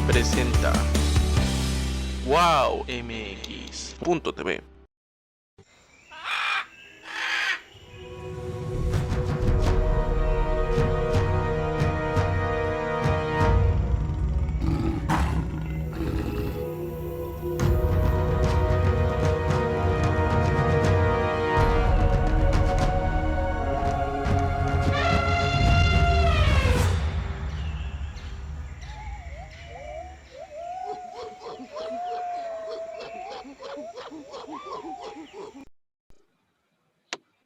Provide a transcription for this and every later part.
presenta WowMX.tv.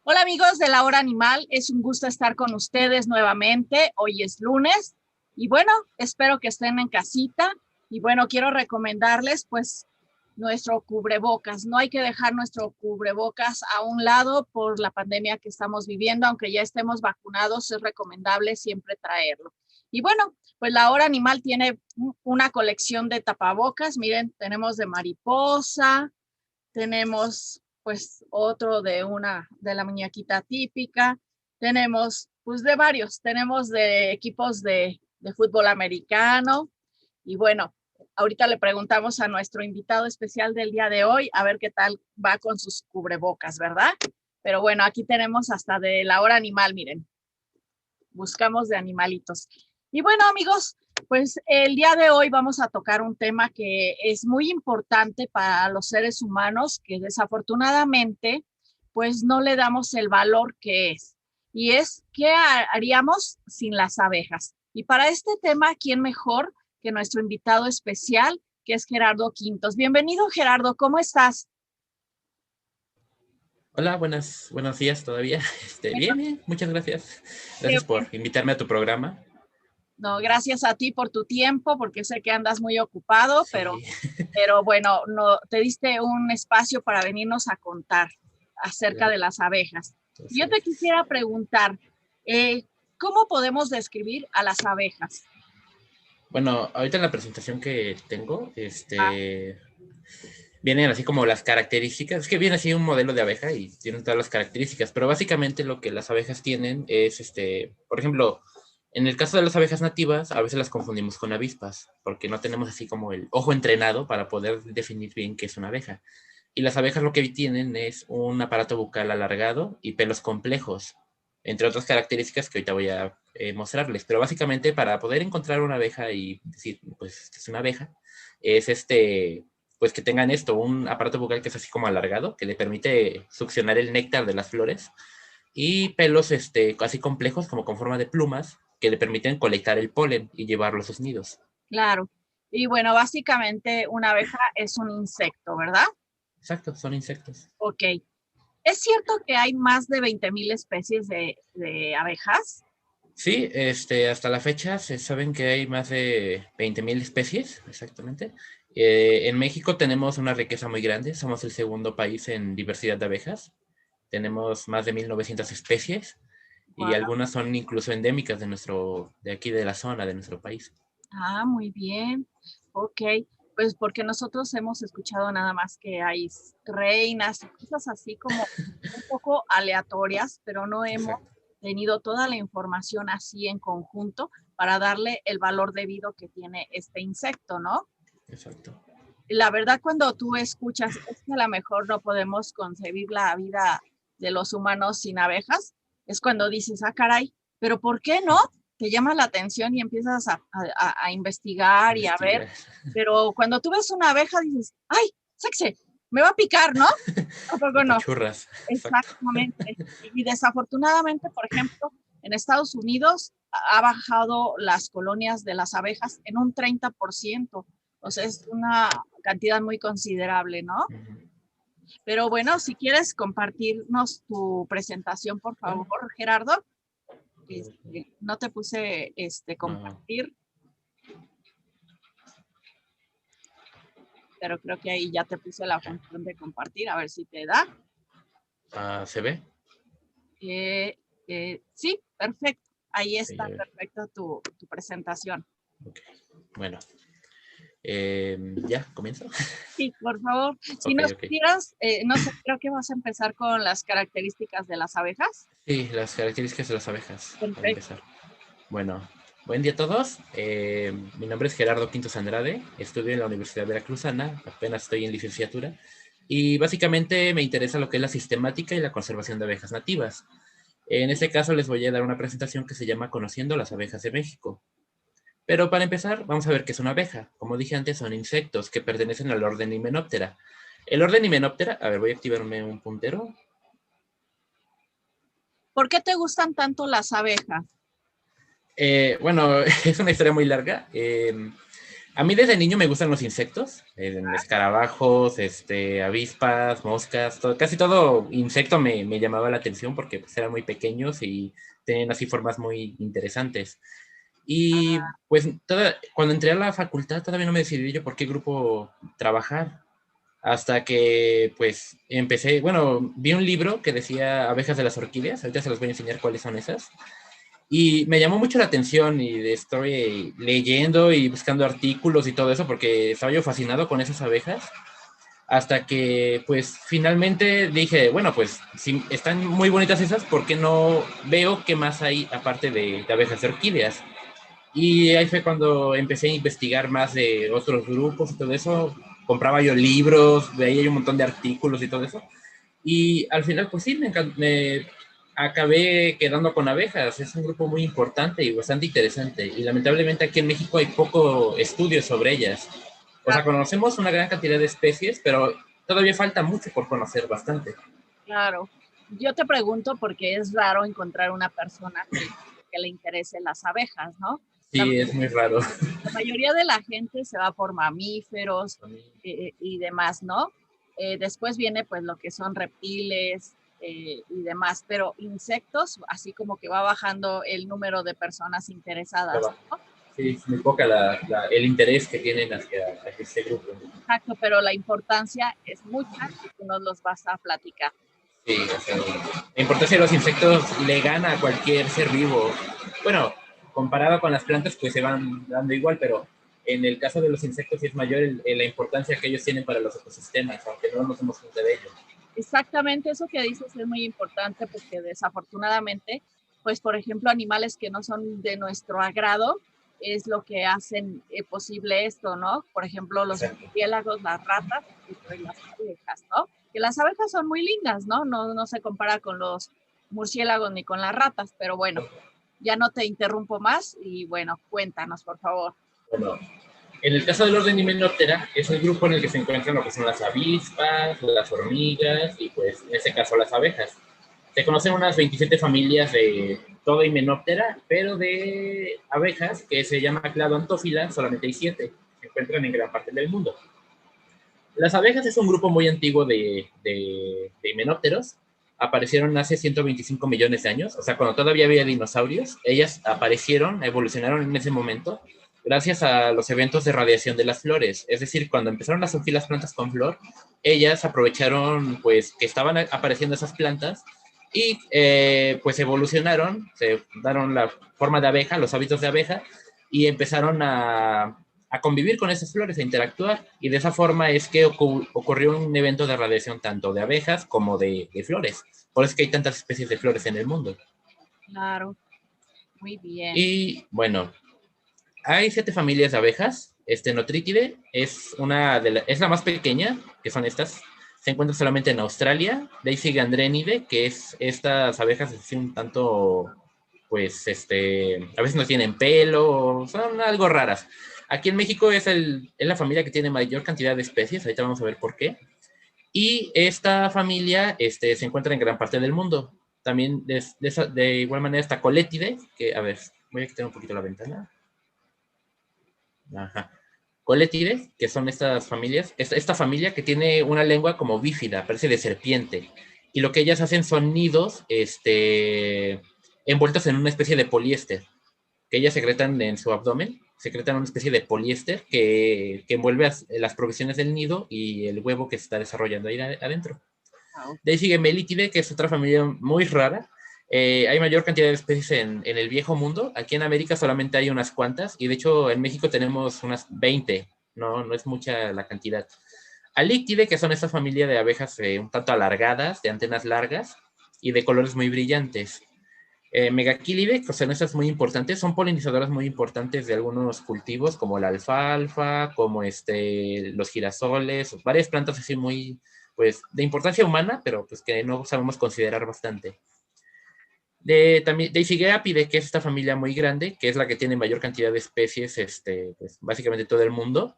Hola amigos de La Hora Animal, es un gusto estar con ustedes nuevamente. Hoy es lunes y bueno, espero que estén en casita y bueno, quiero recomendarles pues nuestro cubrebocas. No hay que dejar nuestro cubrebocas a un lado por la pandemia que estamos viviendo, aunque ya estemos vacunados, es recomendable siempre traerlo. Y bueno, pues La Hora Animal tiene una colección de tapabocas. Miren, tenemos de mariposa, tenemos pues otro de la muñequita típica, tenemos pues de varios, tenemos de equipos de fútbol americano y bueno, ahorita le preguntamos a nuestro invitado especial del día de hoy a ver qué tal va con sus cubrebocas, ¿verdad? Pero bueno, aquí tenemos hasta de La Hora Animal, miren, buscamos de animalitos. Y bueno, amigos, pues el día de hoy vamos a tocar un tema que es muy importante para los seres humanos, que desafortunadamente pues no le damos el valor que es. Y es, ¿qué haríamos sin las abejas? Y para este tema, ¿quién mejor que nuestro invitado especial, que es Gerardo Quintos? Bienvenido, Gerardo, ¿cómo estás? Hola, buenos días todavía. Bien, muchas gracias. Gracias por invitarme a tu programa. No, gracias a ti por tu tiempo, porque sé que andas muy ocupado, Sí. pero bueno, no, te diste un espacio para venirnos a contar acerca Claro, de las abejas. Y así yo te es. quisiera preguntar, ¿cómo podemos describir a las abejas? Bueno, ahorita en la presentación que tengo, Ah, vienen así como las características. Es que viene así un modelo de abeja y tienen todas las características, pero básicamente lo que las abejas tienen es, por ejemplo, en el caso de las abejas nativas, a veces las confundimos con avispas, porque no tenemos así como el ojo entrenado para poder definir bien qué es una abeja. Y las abejas lo que tienen es un aparato bucal alargado y pelos complejos, entre otras características que ahorita voy a mostrarles. Pero básicamente para poder encontrar una abeja y decir, pues, que es una abeja, es pues que tengan esto, un aparato bucal que es así como alargado, que le permite succionar el néctar de las flores, y pelos así complejos, como con forma de plumas, que le permiten colectar el polen y llevarlo a sus nidos. claro. Y bueno, básicamente una abeja es un insecto, ¿verdad? Exacto, son insectos. Ok. ¿Es cierto que hay más de 20,000 especies de abejas? Sí, hasta la fecha se saben que hay más de 20,000 especies, exactamente. En México tenemos una riqueza muy grande, somos el segundo país en diversidad de abejas. Tenemos más de 1,900 especies y Wow. algunas son incluso endémicas de aquí de la zona, de nuestro país. Ah, muy bien. Ok, pues porque nosotros hemos escuchado nada más que hay reinas y cosas así como un poco aleatorias, pero no hemos Exacto, tenido toda la información así en conjunto para darle el valor debido que tiene este insecto, ¿no? exacto. La verdad, cuando tú escuchas, es que a lo mejor no podemos concebir la vida de los humanos sin abejas, es cuando dices, ah, caray, pero ¿por qué no? Te llama la atención y empiezas a investigar y a ver, Investigar. pero cuando tú ves una abeja dices, ay, sexy, me va a picar, ¿no? Me Tampoco no. apachurras, exacto. Exactamente. Y desafortunadamente, por ejemplo, en Estados Unidos ha bajado las colonias de las abejas en un 30%. O sea, es Exacto. una cantidad muy considerable, ¿no? Ujú. Pero bueno, si quieres compartirnos tu presentación, por Claro. favor, Gerardo. A ver, No te puse no. compartir, pero creo que ahí ya te puse la función de compartir, a ver si te da. ¿Se ve? Sí, perfecto. Ahí Ok, está a ver. perfecta tu presentación. Ok. Bueno, ¿ya comienzo? Sí, por favor. Si Ok, nos ok. pudieras, no sé, creo que vas a empezar con las características de las abejas. Sí, las características de las abejas, para Perfecto. empezar. Bueno, Buen día a todos. Mi nombre es Gerardo Quintos Andrade. Estudio en la Universidad Veracruzana. Apenas estoy en licenciatura. Y básicamente me interesa lo que es la sistemática y la conservación de abejas nativas. En este caso les voy a dar una presentación que se llama Conociendo las abejas de México. Pero para empezar, vamos a ver qué es una abeja. Como dije antes, son insectos que pertenecen al orden Hymenoptera. El orden Hymenoptera, a ver, voy a activarme un puntero. ¿Por qué te gustan tanto las abejas? Bueno, es una historia muy larga. A mí desde niño me gustan los insectos, escarabajos, avispas, moscas, casi todo insecto me llamaba la atención porque pues, eran muy pequeños y tenían así formas muy interesantes. Y pues cuando entré a la facultad todavía no me decidí yo por qué grupo trabajar. Hasta que pues empecé, bueno, vi un libro que decía Abejas de las Orquídeas, ahorita se los voy a enseñar cuáles son esas. Y me llamó mucho la atención y estoy leyendo y buscando artículos y todo eso porque estaba yo fascinado con esas abejas. Hasta que pues finalmente dije, bueno, pues si están muy bonitas esas, ¿por qué no veo qué más hay aparte de abejas de orquídeas? Y ahí fue cuando empecé a investigar más de otros grupos y todo eso. Compraba yo libros, de ahí hay un montón de artículos y todo eso. Y al final, pues sí, me acabé quedando con abejas. Es un grupo muy importante y bastante interesante. Y lamentablemente aquí en México hay poco estudio sobre ellas. O sea, conocemos una gran cantidad de especies, pero todavía falta mucho por conocer bastante. Claro. Yo te pregunto porque es raro encontrar una persona que le interese las abejas, ¿no? Sí, es muy raro. La mayoría de la gente se va por mamíferos y demás, ¿no? Después viene pues lo que son reptiles y demás, pero insectos, así como que va bajando el número de personas interesadas, ¿no? Sí, es muy poca el interés que tienen hacia este grupo. Exacto, pero la importancia es mucha y tú nos los vas a platicar. Sí, o sea, la importancia de los insectos le gana a cualquier ser vivo. Bueno, comparado con las plantas, pues se van dando igual, pero en el caso de los insectos sí es mayor la importancia que ellos tienen para los ecosistemas, aunque no nos demos cuenta de ello. Exactamente, eso que dices es muy importante porque desafortunadamente, pues por ejemplo, animales que no son de nuestro agrado es lo que hacen posible esto, ¿no? Por ejemplo, los murciélagos, las ratas y pues las abejas, ¿no? Que las abejas son muy lindas, ¿no? No se compara con los murciélagos ni con las ratas, pero bueno, ya no te interrumpo más y bueno, cuéntanos, por favor. Bueno, en el caso del orden Hymenoptera, es el grupo en el que se encuentran lo que son las avispas, las hormigas y pues en este caso las abejas. Se conocen unas 27 familias de todo Hymenoptera, pero de abejas, que se llama Cladoantófila, solamente hay 7. Se encuentran en gran parte del mundo. Las abejas es un grupo muy antiguo de himenópteros. Aparecieron hace 125 millones de años, o sea, cuando todavía había dinosaurios. Ellas aparecieron, evolucionaron en ese momento, gracias a los eventos de radiación de las flores. Es decir, cuando empezaron a surgir las plantas con flor, ellas aprovecharon pues que estaban apareciendo esas plantas y pues evolucionaron, se daron la forma de abeja, los hábitos de abeja y empezaron a convivir con esas flores, a interactuar, y de esa forma es que ocurrió un evento de radiación tanto de abejas como de flores. Por eso es que hay tantas especies de flores en el mundo. Claro, muy bien. Y bueno, hay 7 familias de abejas. Notrítide es es la más pequeña, que son estas. Se encuentra solamente en Australia. De ahí sigue Andrénide, que es estas abejas así un tanto, pues, a veces no tienen pelo, son algo raras. Aquí en México es la familia que tiene mayor cantidad de especies, ahorita vamos a ver por qué. Y esta familia se encuentra en gran parte del mundo. También de igual manera está Colétide, que, a ver, voy a quitar un poquito la ventana. Ajá. Colétide, que son estas familias, esta familia que tiene una lengua como bífida, parece de serpiente. Y lo que ellas hacen son nidos envueltos en una especie de poliéster, que ellas secretan en su abdomen, secretan una especie de poliéster que envuelve las provisiones del nido y el huevo que se está desarrollando ahí adentro. Wow. De ahí sigue Melítide, que es otra familia muy rara. Hay mayor cantidad de especies en el viejo mundo. Aquí en América solamente hay unas cuantas, y de hecho en México tenemos unas 20. No es mucha la cantidad. Alíctide, que son esta familia de abejas un tanto alargadas, de antenas largas y de colores muy brillantes. Megaquilidae, o sea, estas muy importantes, son polinizadoras muy importantes de algunos cultivos, como la alfalfa, como los girasoles, varias plantas así muy, pues, de importancia humana, pero pues que no sabemos considerar bastante. También de Ifigeapide, que es esta familia muy grande, que es la que tiene mayor cantidad de especies, pues, básicamente todo el mundo.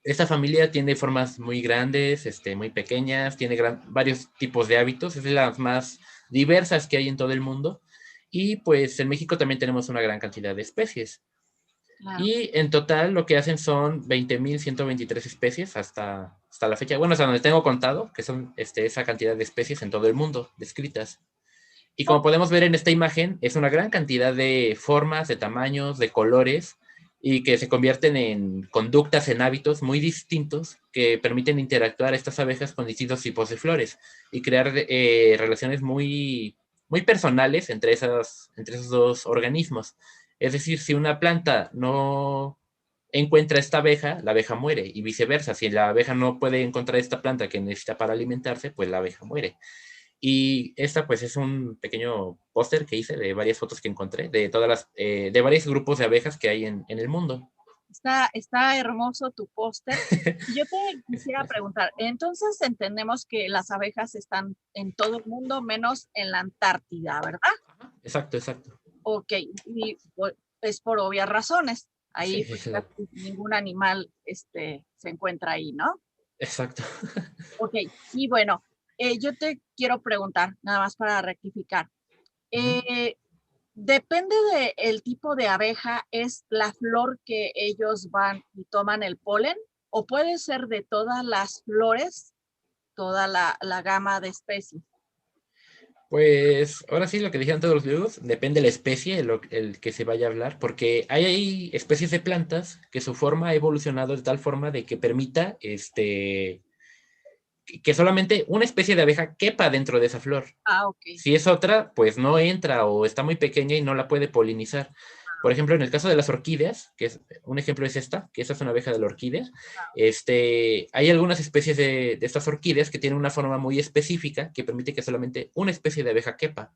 Esta familia tiene formas muy grandes, muy pequeñas, tiene varios tipos de hábitos, es de las más diversas que hay en todo el mundo. Y pues en México también tenemos una gran cantidad de especies. Claro. Y en total lo que hacen son 20.123 especies hasta la fecha. Bueno, hasta donde tengo contado, que son esa cantidad de especies en todo el mundo descritas. Y como podemos ver en esta imagen, es una gran cantidad de formas, de tamaños, de colores, y que se convierten en conductas, en hábitos muy distintos que permiten interactuar estas abejas con distintos tipos de flores y crear relaciones muy, muy personales entre esos dos organismos. Es decir, si una planta no encuentra esta abeja, la abeja muere, y viceversa. Si la abeja no puede encontrar esta planta que necesita para alimentarse, pues la abeja muere. Y esta pues es un pequeño póster que hice de varias fotos que encontré de de varios grupos de abejas que hay en el mundo. Está hermoso tu póster. Yo te quisiera preguntar, entonces entendemos que las abejas están en todo el mundo menos en la Antártida, ¿verdad? Ajá, exacto, exacto. Ok, y es por obvias razones. Ahí Sí, pues sí, casi ningún animal se encuentra ahí, ¿no? exacto. Ok, y bueno, yo te quiero preguntar, nada más para rectificar. Eh, Depende del tipo de abeja, ¿es la flor que ellos van y toman el polen? ¿O puede ser de todas las flores, toda la gama de especies? Pues ahora sí, lo que dijeron todos los biólogos, depende de la especie, el que se vaya a hablar, porque hay especies de plantas que su forma ha evolucionado de tal forma de que permita que solamente una especie de abeja quepa dentro de esa flor. Ah, ok. Si es otra, pues no entra o está muy pequeña y no la puede polinizar. Por ejemplo, en el caso de las orquídeas, un ejemplo es esta, que esta es una abeja de la orquídea, hay algunas especies de estas orquídeas que tienen una forma muy específica que permite que solamente una especie de abeja quepa.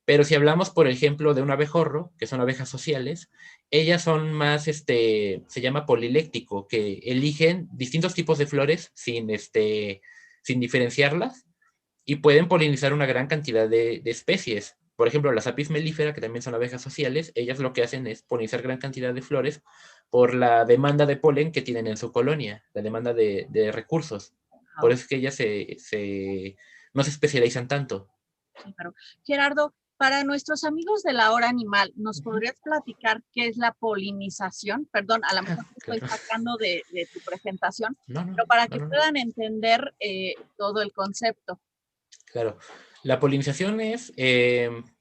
Pero si hablamos, por ejemplo, de un abejorro, que son abejas sociales, ellas son más, se llama poliléctico, que eligen distintos tipos de flores sin diferenciarlas y pueden polinizar una gran cantidad de especies. Por ejemplo, las apis mellifera, que también son abejas sociales, ellas lo que hacen es polinizar gran cantidad de flores por la demanda de polen que tienen en su colonia, la demanda de recursos. Por Ah, eso es que ellas no se especializan tanto. claro. Gerardo, para nuestros amigos de la hora animal, ¿nos Ujú. podrías platicar qué es la polinización? Perdón, a lo mejor te estoy Claro. sacando de tu presentación, No, no, pero para no, que no, no. puedan entender todo el concepto. Claro. La polinización es,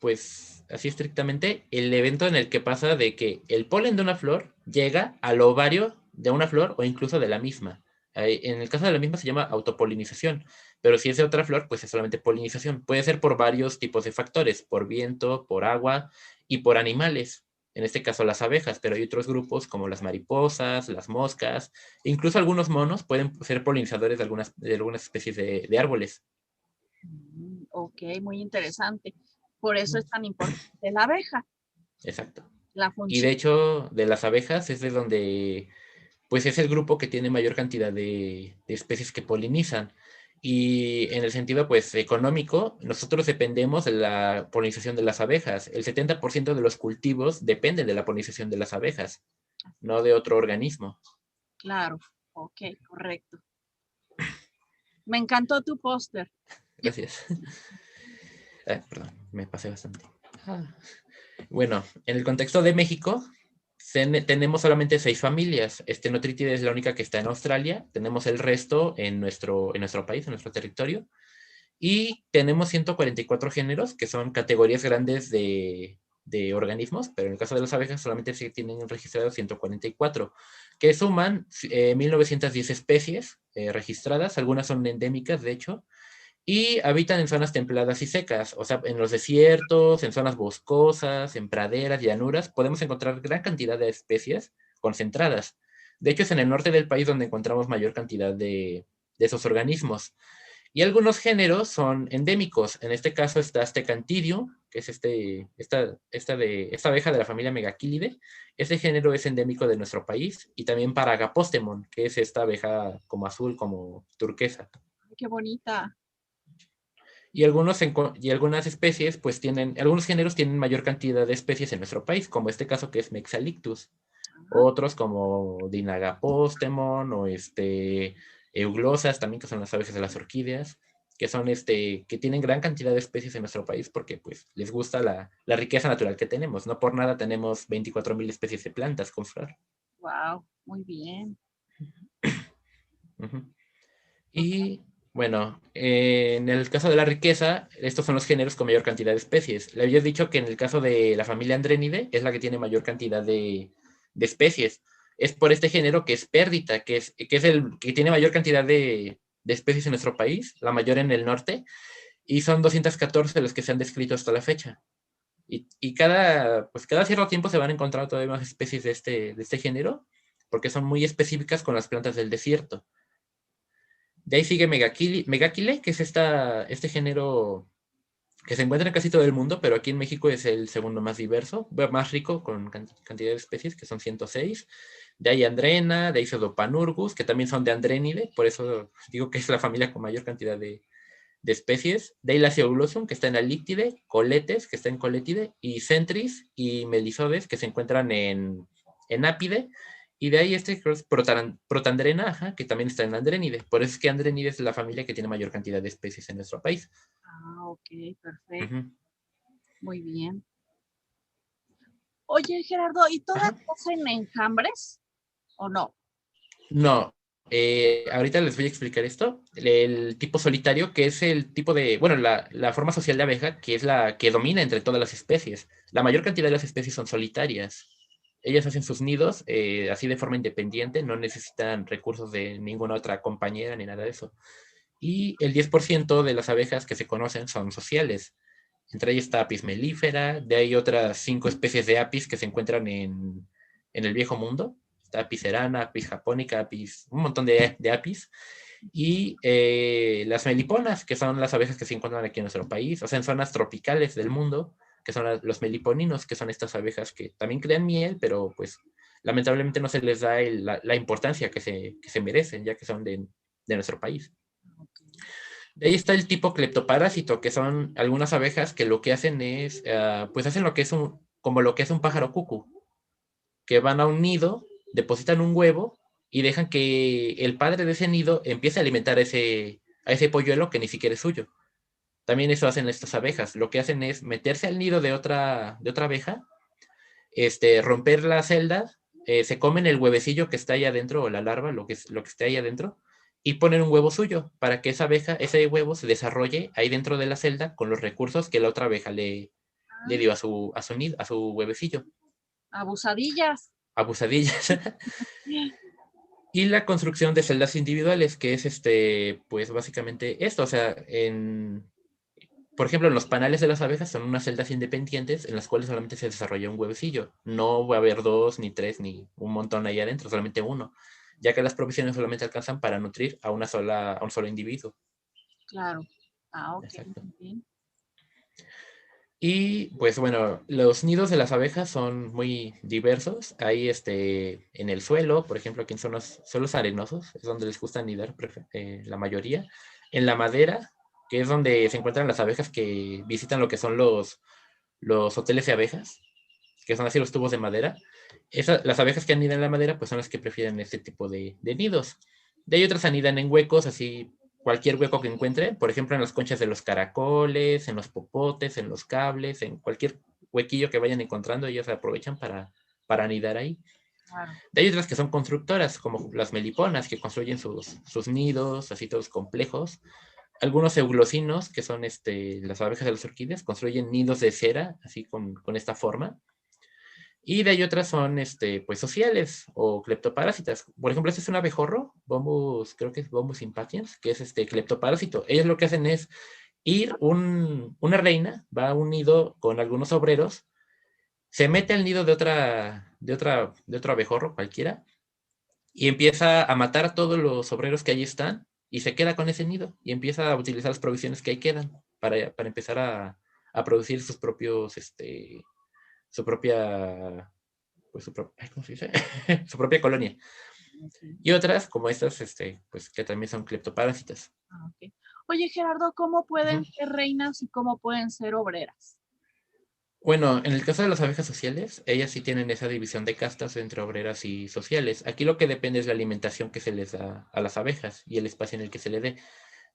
pues, así estrictamente, el evento en el que pasa de que el polen de una flor llega al ovario de una flor o incluso de la misma. En el caso de la misma se llama autopolinización, pero si es de otra flor, pues es solamente polinización. Puede ser por varios tipos de factores, por viento, por agua y por animales. En este caso las abejas, pero hay otros grupos como las mariposas, las moscas, incluso algunos monos pueden ser polinizadores de algunas especies de árboles. Ok, muy interesante. Por eso Mm. es tan importante la abeja, Exacto. la Y de función. hecho, de las abejas es de donde, pues es el grupo que tiene mayor cantidad de especies que polinizan. Y en el sentido, pues, económico, nosotros dependemos de la polinización de las abejas. El 70% de los cultivos dependen de la polinización de las abejas, no de otro organismo. Claro, ok, correcto. Me encantó tu póster. Gracias. Perdón, me pasé bastante. Ah. Bueno, en el contexto de México, tenemos solamente 6 familias. Notritidae es la única que está en Australia. Tenemos el resto en nuestro país, en nuestro territorio. Y tenemos 144 géneros, que son categorías grandes de organismos, pero en el caso de las abejas solamente se tienen registrados 144, que suman 1910 especies registradas. Algunas son endémicas, de hecho, y habitan en zonas templadas y secas, o sea, en los desiertos, en zonas boscosas, en praderas, llanuras, podemos encontrar gran cantidad de especies concentradas. De hecho, es en el norte del país donde encontramos mayor cantidad de esos organismos. Y algunos géneros son endémicos. En este caso está Stecantidium, que es esta abeja de la familia Megachilidae. Este género es endémico de nuestro país, y también para Agapostemon, que es esta abeja como azul, como turquesa. Qué bonita. Y algunas especies, pues algunos géneros tienen mayor cantidad de especies en nuestro país, como este caso que es Mexalictus. Otros como Dinagapostemon o Euglosas, también, que son las abejas de las orquídeas, que son que tienen gran cantidad de especies en nuestro país porque pues les gusta la riqueza natural que tenemos. No por nada tenemos 24,000 especies de plantas con flor. Wow, muy bien. Uh-huh. Y bueno, en el caso de la riqueza, estos son los géneros con mayor cantidad de especies. Le había dicho que en el caso de la familia Andrenidae es la que tiene mayor cantidad de especies. Es por este género que es Perdita, que es el que tiene mayor cantidad de especies en nuestro país, la mayor en el norte, y son 214 los que se han descrito hasta la fecha. Y cada cierto tiempo se van encontrando todavía más especies de este género, porque son muy específicas con las plantas del desierto. De ahí sigue Megachile, que es este género que se encuentra en casi todo el mundo, pero aquí en México es el segundo más diverso, más rico, con cantidad de especies, que son 106. De ahí Andrena, de ahí Pseudopanurgus, que también son de Andrenide, por eso digo que es la familia con mayor cantidad de especies. De ahí Laceolosum, que está en Alictide, Coletes, que está en Coletide, y Centris y Melisodes, que se encuentran en Apide. Y de ahí Protandrena, ajá, que también está en Andrenide. Por eso es que Andrenide es la familia que tiene mayor cantidad de especies en nuestro país. Ah, ok, perfecto. Uh-huh. Muy bien. Oye, Gerardo, ¿y todas hacen enjambres o no? No, ahorita les voy a explicar esto. El tipo solitario, que es el tipo de, bueno, la forma social de abeja, que es la que domina entre todas las especies. La mayor cantidad de las especies son solitarias. Ellas hacen sus nidos así de forma independiente, no necesitan recursos de ninguna otra compañera ni nada de eso. Y el 10% de las abejas que se conocen son sociales. Entre ellas está Apis mellifera, de ahí otras 5 especies de Apis que se encuentran en el Viejo Mundo. Está Apis cerana, Apis japonica, un montón de Apis. Y las meliponas, que son las abejas que se encuentran aquí en nuestro país, o sea, en zonas tropicales del mundo, que son los meliponinos, que son estas abejas que también crean miel, pero pues lamentablemente no se les da la importancia que se merecen, ya que son de nuestro país. De ahí está el tipo cleptoparásito, que son algunas abejas que lo que hacen es, pues hacen lo que es como lo que es un pájaro cucú, que van a un nido, depositan un huevo y dejan que el padre de ese nido empiece a alimentar a ese polluelo que ni siquiera es suyo. También eso hacen estas abejas. Lo que hacen es meterse al nido de otra abeja, romper la celda, se comen el huevecillo que está ahí adentro, o la larva, lo que está ahí adentro, y ponen un huevo suyo para que esa abeja, ese huevo se desarrolle ahí dentro de la celda con los recursos que la otra abeja le dio a su nido, a su huevecillo. Abusadillas. Abusadillas. Y la construcción de celdas individuales, que es pues básicamente esto, o sea, por ejemplo, en los panales de las abejas son unas celdas independientes en las cuales solamente se desarrolla un huevecillo. No va a haber 2, ni 3, ni un montón ahí adentro, solamente uno, ya que las provisiones solamente alcanzan para nutrir a un solo individuo. Claro. Ah, ok. Exacto. Muy bien. Y pues bueno, los nidos de las abejas son muy diversos. Hay en el suelo, por ejemplo, aquí en suelos arenosos, es donde les gusta anidar la mayoría. En la madera, que es donde se encuentran las abejas que visitan lo que son los hoteles de abejas, que son así los tubos de madera. Las abejas que anidan en la madera, pues son las que prefieren este tipo de nidos. De ahí otras anidan en huecos, así cualquier hueco que encuentren, por ejemplo, en las conchas de los caracoles, en los popotes, en los cables, en cualquier huequillo que vayan encontrando, ellos aprovechan para anidar ahí. Claro. De ahí otras que son constructoras, como las meliponas, que construyen sus nidos, así todos complejos. Algunos euglosinos, que son las abejas de las orquídeas, construyen nidos de cera, así con esta forma. Y de ahí otras son pues sociales o cleptoparásitas. Por ejemplo, este es un abejorro, creo que es Bombus impatiens, que es cleptoparásito. Ellos lo que hacen es una reina, va a un nido con algunos obreros, se mete al nido de otro abejorro cualquiera, y empieza a matar a todos los obreros que allí están, y se queda con ese nido, y empieza a utilizar las provisiones que ahí quedan para empezar a a producir sus propios, su propia, pues ay, ¿cómo se dice? Su propia colonia. Ok. Y otras, como estas, pues que también son cleptoparásitas. Ah, ok. Oye, Gerardo, ¿cómo Ujú. pueden ser reinas y cómo pueden ser obreras? Bueno, en el caso de las abejas sociales, ellas sí tienen esa división de castas entre obreras y sociales. Aquí lo que depende es la alimentación que se les da a las abejas y el espacio en el que se le dé.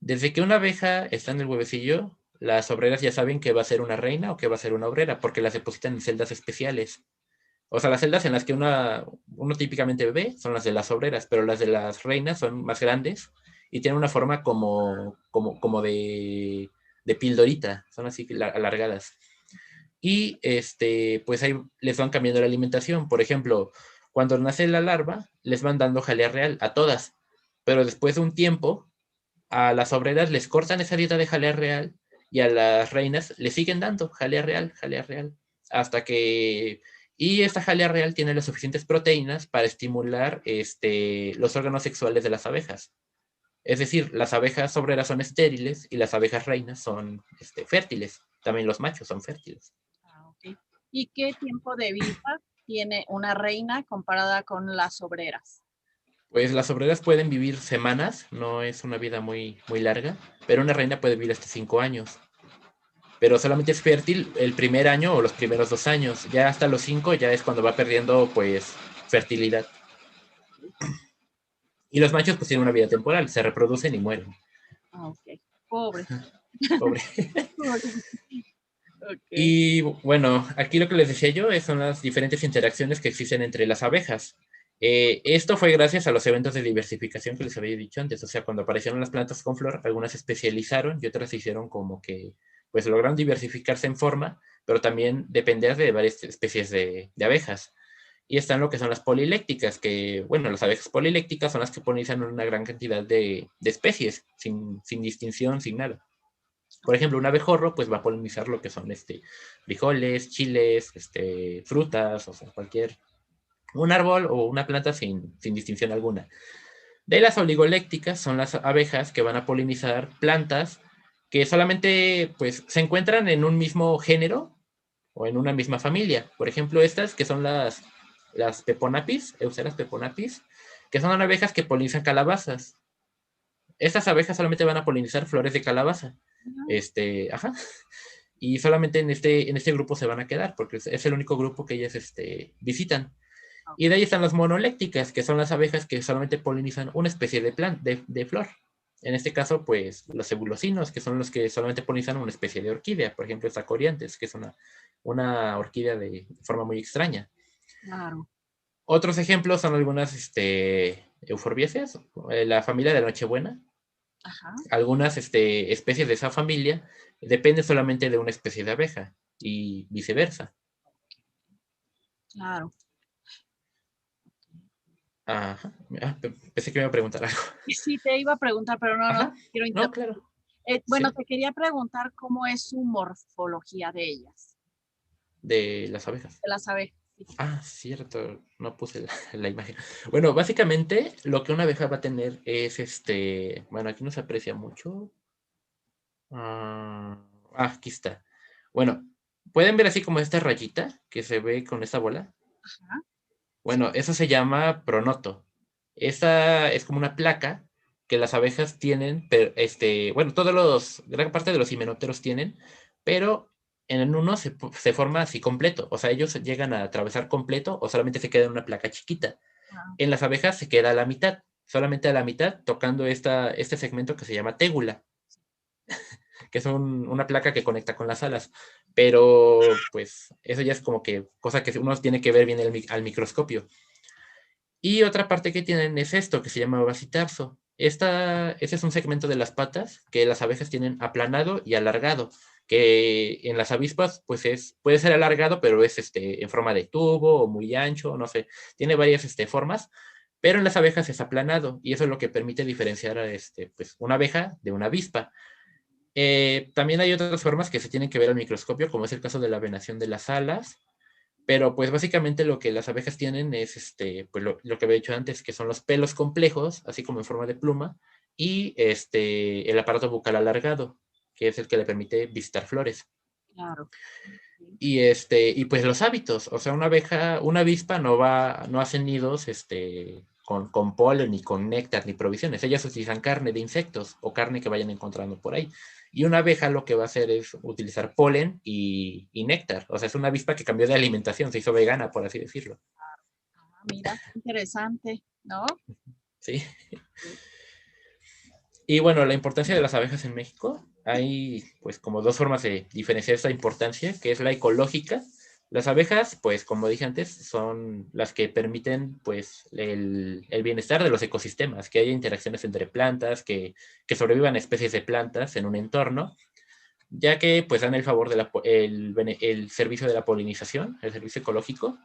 Desde que una abeja está en el huevecillo, las obreras ya saben que va a ser una reina o que va a ser una obrera, porque las depositan en celdas especiales. O sea, las celdas en las que uno típicamente bebe son las de las obreras, pero las de las reinas son más grandes y tienen una forma como de pildorita, son así alargadas. Y pues ahí les van cambiando la alimentación. Por ejemplo, cuando nace la larva, les van dando jalea real a todas, pero después de un tiempo, a las obreras les cortan esa dieta de jalea real y a las reinas les siguen dando jalea real, hasta que... Y esta jalea real tiene las suficientes proteínas para estimular los órganos sexuales de las abejas. Es decir, las abejas obreras son estériles y las abejas reinas son fértiles. También los machos son fértiles. Ah, ok. ¿Y qué tiempo de vida tiene una reina comparada con las obreras? Pues las obreras pueden vivir semanas, no es una vida muy larga, pero una reina puede vivir hasta 5 años. Pero solamente es fértil el primer año o los primeros 2 años. Ya hasta los 5 ya es cuando va perdiendo, pues, fertilidad. Y los machos, pues, tienen una vida temporal, se reproducen y mueren. Ah, ok. Pobre. Pobre. Pobre. Ok. Y bueno, aquí lo que les decía yo son las diferentes interacciones que existen entre las abejas. Esto fue gracias a los eventos de diversificación que les había dicho antes. O sea, cuando aparecieron las plantas con flor, algunas se especializaron y otras se hicieron como que, pues lograron diversificarse en forma, pero también depender de varias especies de abejas. Y están lo que son las polilécticas, que, bueno, las abejas polilécticas son las que polinizan una gran cantidad de especies, sin distinción, sin nada. Por ejemplo, un abejorro pues va a polinizar lo que son frijoles, chiles, frutas, o sea, un árbol o una planta sin distinción alguna. De las oligolécticas son las abejas que van a polinizar plantas que solamente pues se encuentran en un mismo género o en una misma familia. Por ejemplo, estas que son las peponapis, Euceras peponapis, que son abejas que polinizan calabazas. Estas abejas solamente van a polinizar flores de calabaza. Ajá. Y solamente en este grupo se van a quedar, porque es el único grupo que ellas visitan. Y de ahí están las monolécticas, que son las abejas que solamente polinizan una especie de flor. En este caso, pues, los ebulocinos, que son los que solamente polinizan una especie de orquídea. Por ejemplo, esta coriantes, que es una orquídea de forma muy extraña. Claro. Otros ejemplos son algunas euforbiáceas, la familia de la Nochebuena. Ajá. Algunas especies de esa familia dependen solamente de una especie de abeja y viceversa. Claro. Ajá. Pensé que me iba a preguntar algo. Sí, te iba a preguntar, pero no Ajá. quiero No, interrumpir. claro. Bueno, Sí, te quería preguntar cómo es su morfología de ellas, de las abejas. de las abejas. Sí. Ah, cierto, no puse la imagen. Bueno, básicamente lo que una abeja va a tener es bueno, aquí no se aprecia mucho. Aquí está. Bueno, ¿pueden ver así como esta rayita que se ve con esta bola? Ajá. Sí. Bueno, eso se llama pronoto. Esta es como una placa que las abejas tienen, pero bueno, gran parte de los himenópteros tienen, pero en uno se forma así completo. O sea, ellos llegan a atravesar completo o solamente se queda en una placa chiquita. Ah, En las abejas se queda a la mitad, solamente a la mitad, tocando este segmento que se llama tégula, que es una placa que conecta con las alas. Pero, pues, eso ya es como que cosa que uno tiene que ver bien al microscopio. Y otra parte que tienen es esto, que se llama basitarso. Ese es un segmento de las patas que las abejas tienen aplanado y alargado, que en las avispas pues puede ser alargado, pero es en forma de tubo o muy ancho, no sé, tiene varias formas, pero en las abejas es aplanado y eso es lo que permite diferenciar a pues, una abeja de una avispa. También hay otras formas que se tienen que ver al microscopio, como es el caso de la venación de las alas, pero pues básicamente lo que las abejas tienen es pues lo que había dicho antes, que son los pelos complejos, así como en forma de pluma, y el aparato bucal alargado, que es el que le permite visitar flores. Claro. Y pues los hábitos, o sea, una avispa no hace nidos, con polen, ni con néctar, ni provisiones. Ellas utilizan carne de insectos o carne que vayan encontrando por ahí. Y una abeja lo que va a hacer es utilizar polen y néctar. O sea, es una avispa que cambió de alimentación, se hizo vegana, por así decirlo. Ah, mira, interesante, ¿no? ¿Sí? Sí. Y bueno, la importancia de las abejas en México, hay pues como dos formas de diferenciar esta importancia, que es la ecológica. Las abejas, pues como dije antes, son las que permiten pues el bienestar de los ecosistemas, que haya interacciones entre plantas, que sobrevivan especies de plantas en un entorno, ya que pues dan el favor el servicio de la polinización, el servicio ecológico,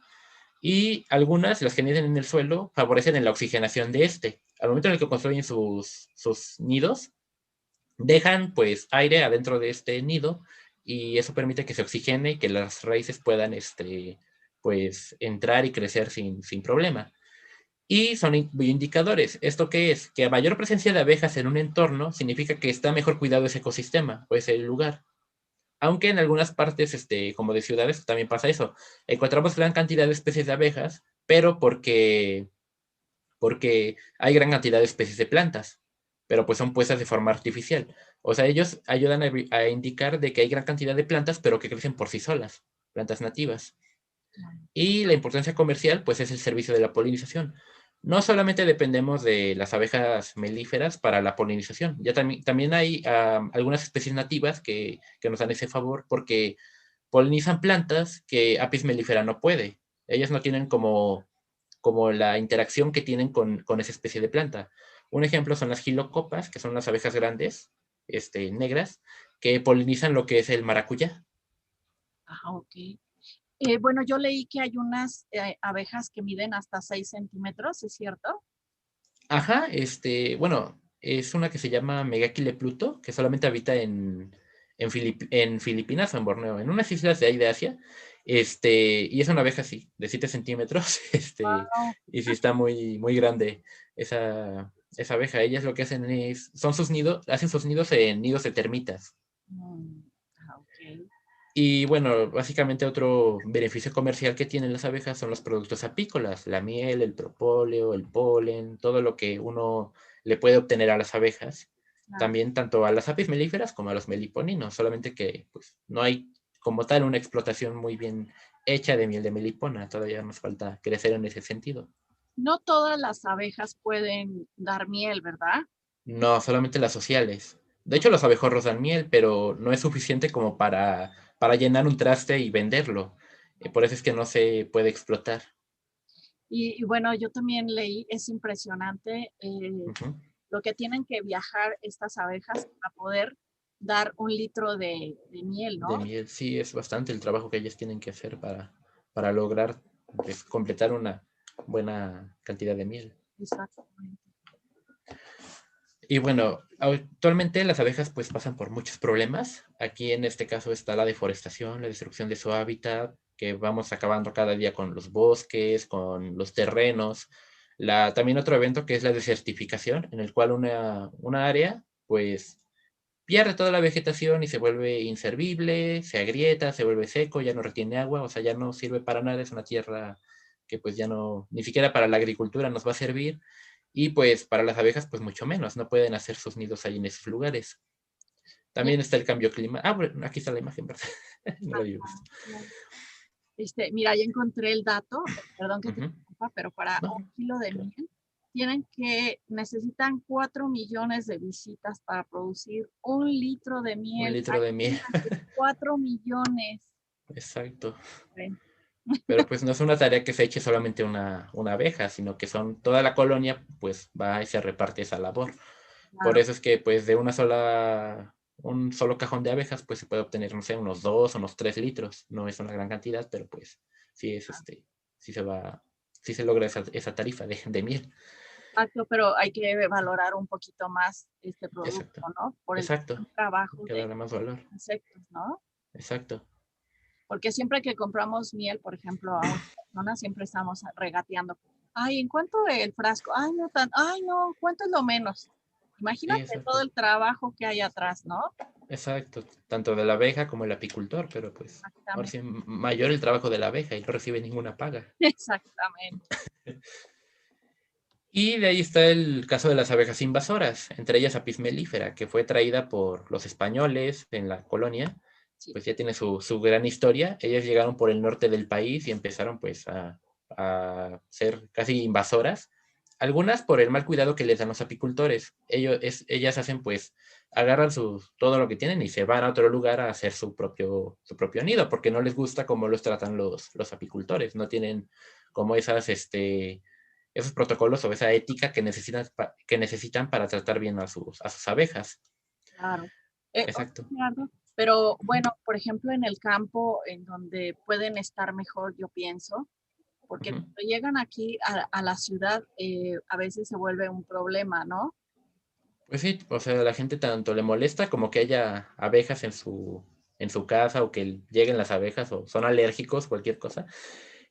y algunas, las que niden en el suelo, favorecen en la oxigenación de este. Al momento en el que construyen sus nidos, dejan pues aire adentro de este nido y eso permite que se oxigene y que las raíces puedan pues entrar y crecer sin problema. Y son bioindicadores. ¿Esto qué es? Que a mayor presencia de abejas en un entorno significa que está mejor cuidado ese ecosistema o ese lugar. Aunque en algunas partes, como de ciudades, también pasa eso. Encontramos gran cantidad de especies de abejas, pero porque hay gran cantidad de especies de plantas, pero pues son puestas de forma artificial. O sea, ellos ayudan a indicar de que hay gran cantidad de plantas, pero que crecen por sí solas, plantas nativas. Y la importancia comercial, pues es el servicio de la polinización. No solamente dependemos de las abejas melíferas para la polinización, ya también hay algunas especies nativas que nos dan ese favor porque polinizan plantas que Apis mellifera no puede. Ellas no tienen como la interacción que tienen con esa especie de planta. Un ejemplo son las gilocopas, que son las abejas grandes, negras, que polinizan lo que es el maracuyá. Ah, ok. Bueno, yo leí que hay unas abejas que miden hasta 6 centímetros, ¿es cierto? Ajá, bueno, es una que se llama Megachile pluto, que solamente habita en Filipinas o en Borneo, en unas islas de ahí de Asia. Y es una abeja así, de 7 centímetros, Wow. y sí está muy, muy grande esa abeja. Ellas lo que hacen son sus nidos, hacen sus nidos en nidos de termitas. Ok. Y bueno, básicamente otro beneficio comercial que tienen las abejas son los productos apícolas, la miel, el propóleo, el polen, todo lo que uno le puede obtener a las abejas. Claro. También tanto a las apis melíferas como a los meliponinos, solamente que pues, no hay como tal una explotación muy bien hecha de miel de melipona, todavía nos falta crecer en ese sentido. No todas las abejas pueden dar miel, ¿verdad? No, solamente las sociales. De hecho, los abejorros dan miel, pero no es suficiente como para llenar un traste y venderlo. Por eso es que no se puede explotar. Y bueno, yo también leí, es impresionante Ujú. lo que tienen que viajar estas abejas para poder dar 1 litro de miel, De ¿no? miel, sí, es bastante el trabajo que ellas tienen que hacer para lograr pues, completar una buena cantidad de miel. Exactamente. Y bueno, actualmente las abejas pues pasan por muchos problemas. Aquí en este caso está la deforestación, la destrucción de su hábitat, que vamos acabando cada día con los bosques, con los terrenos. También otro evento que es la desertificación, en el cual una área pues pierde toda la vegetación y se vuelve inservible, se agrieta, se vuelve seco, ya no retiene agua, o sea, ya no sirve para nada, es una tierra que pues ya no, ni siquiera para la agricultura nos va a servir y pues para las abejas pues mucho menos, no pueden hacer sus nidos ahí en esos lugares. Ya, También está el cambio climático. Ah, bueno, aquí está la imagen, ¿verdad? No lo había ajá, visto. claro. Mira, ya encontré el dato, perdón que te Ujú. interrumpa, pero para No, 1 kilo de claro. miel necesitan 4 millones de visitas para producir 1 litro de Un miel. litro de miel. Imagínate, 4 millones. Exacto. Bueno, Pero pues no es una tarea que se eche solamente una abeja, sino que son toda la colonia, pues va y se reparte esa labor. Por claro, eso es que pues de un solo cajón de abejas, pues se puede obtener, no sé, unos 2 o unos 3 litros. No es una gran cantidad, pero pues sí es sí sí se logra esa tarifa de miel. exacto, pero hay que valorar un poquito más este Exacto, producto, ¿no? Por el exacto. gran Hay trabajo que de darle más valor. insectos, ¿no? Exacto. Porque siempre que compramos miel, por ejemplo, a una persona, siempre estamos regateando. Ay, ¿en cuánto el frasco? Ay, no tan, ay, no, ¿cuánto es lo menos? Sí, Imagínate todo exacto. el trabajo que hay atrás, ¿no? Exacto, tanto de la abeja como el apicultor, pero pues ahora Exactamente. sí mayor el trabajo de la abeja y no recibe ninguna paga. Exactamente. Y de ahí está el caso de las abejas invasoras, entre ellas Apis mellifera, que fue traída por los españoles en la colonia, Sí. pues ya tiene su gran historia. Ellas llegaron por el norte del país y empezaron pues a ser casi invasoras. Algunas por el mal cuidado que les dan los apicultores. Ellas hacen pues, agarran todo lo que tienen y se van a otro lugar a hacer su propio nido, porque no les gusta cómo los tratan los apicultores. No tienen como esos protocolos o esa ética que necesitan para tratar bien a sus abejas. Claro. Oye, Exacto. Gerardo, pero bueno, por ejemplo, en el campo, en donde pueden estar mejor, yo pienso, porque Ujú. cuando llegan aquí a la ciudad, a veces se vuelve un problema, ¿no? Pues sí, o sea, a la gente tanto le molesta como que haya abejas en su casa o que lleguen las abejas o son alérgicos, cualquier cosa.